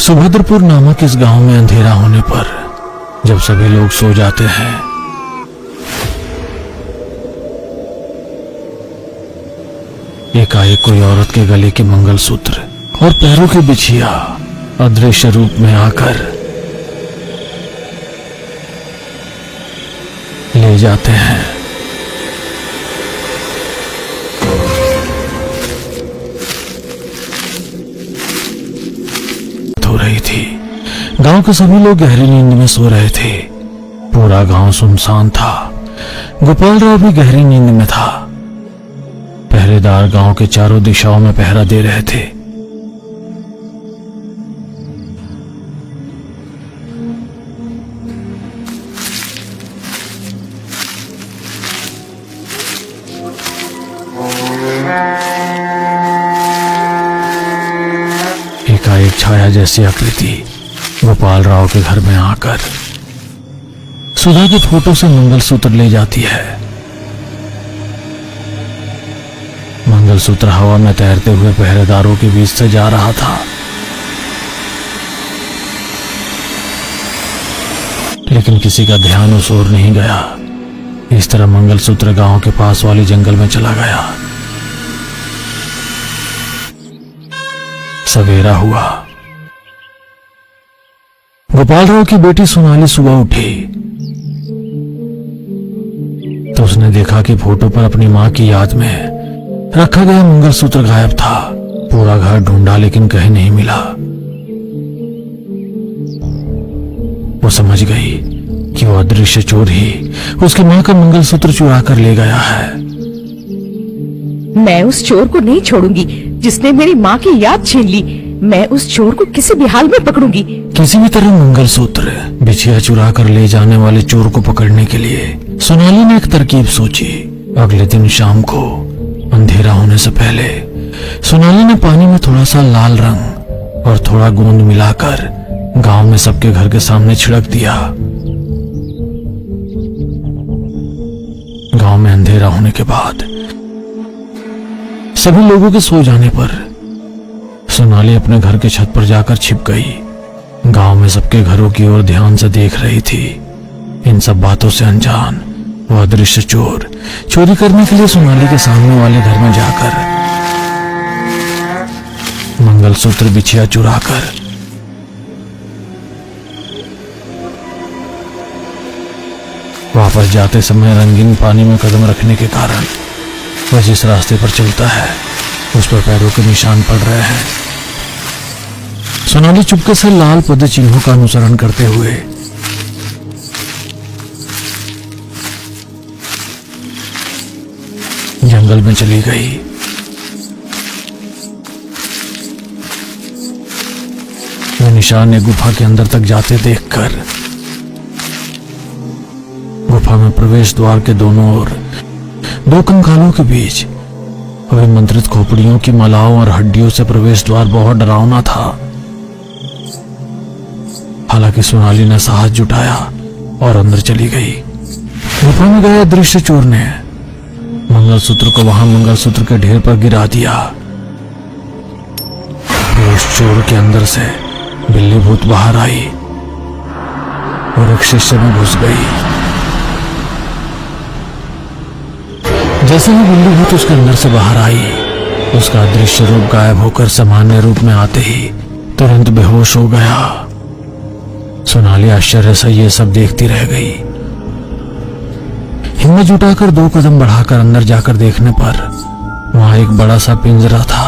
सुभद्रपुर नामक इस गांव में अंधेरा होने पर जब सभी लोग सो जाते हैं, एकाएक कोई औरत के गले के मंगलसूत्र और पैरों की बिछिया अदृश्य रूप में आकर ले जाते हैं। हो रही थी। गांव के सभी लोग गहरी नींद में सो रहे थे। पूरा गांव सुनसान था। गोपाल राव भी गहरी नींद में था। पहरेदार गांव के चारों दिशाओं में पहरा दे रहे थे। एकाएक छाया जैसी आकृति गोपाल राव के घर में आकर सुधा के फोटो से मंगलसूत्र ले जाती है। मंगलसूत्र हवा में तैरते हुए पहरेदारों के बीच से जा रहा था, लेकिन किसी का ध्यान उस ओर नहीं गया। इस तरह मंगलसूत्र गांव के पास वाले जंगल में चला गया। सवेरा हुआ। गोपाल राव की बेटी सोनाली सुबह उठी तो उसने देखा कि फोटो पर अपनी मां की याद में रखा गया मंगलसूत्र गायब था। पूरा घर ढूंढा लेकिन कहीं नहीं मिला। वो समझ गई कि वो अदृश्य चोर ही उसकी मां का मंगलसूत्र चुरा कर ले गया है। मैं उस चोर को नहीं छोड़ूंगी जिसने मेरी माँ की याद छीन ली। मैं उस चोर को किसी भी हाल में पकड़ूंगी। किसी भी तरह मंगलसूत्र बिछिया चुरा कर ले जाने वाले चोर को पकड़ने के लिए सोनाली ने एक तरकीब सोची। अगले दिन शाम को अंधेरा होने से पहले सोनाली ने पानी में थोड़ा सा लाल रंग और थोड़ा गोंद मिलाकर गांव में सबके घर के सामने छिड़क दिया। गांव में अंधेरा होने के बाद सभी लोगों के सो जाने पर सोनाली अपने घर के छत पर जाकर छिप गई। गांव में सबके घरों की ओर ध्यान से देख रही थी। इन सब बातों से अनजान वो अदृश्य चोर चोरी करने के लिए सोनाली के सामने वाले घर में जाकर मंगलसूत्र बिछिया चुराकर वापस जाते समय रंगीन पानी में कदम रखने के कारण वह जिस रास्ते पर चलता है उस पर पैरों के निशान पड़ रहे हैं। सोनाली चुपके से लाल पद चिन्हों का अनुसरण करते हुए जंगल में चली गई। वह निशान एक गुफा के अंदर तक जाते देखकर गुफा में प्रवेश द्वार के दोनों ओर दो कंकालों के बीच अभिमंत्रित खोपड़ियों की मालाओं और हड्डियों से प्रवेश द्वार बहुत डरावना था। हालांकि सोनाली ने साहस जुटाया और अंदर चली गई। गुफा में गए अदृश्य चोर ने मंगलसूत्र को वहां मंगलसूत्र के ढेर पर गिरा दिया। उस चोर के अंदर से बिल्ली भूत बाहर आई और एक शिष्य में घुस गई। जैसे ही बिल्ली भूत उसके अंदर से बाहर आई, उसका अदृश्य रूप गायब होकर सामान्य रूप में आते ही तुरंत बेहोश हो गया। सोनाली आश्चर्य से ये सब देखती रह गई। हिम्मत जुटाकर 2 कदम बढ़ाकर अंदर जाकर देखने पर वहां एक बड़ा सा पिंजरा था।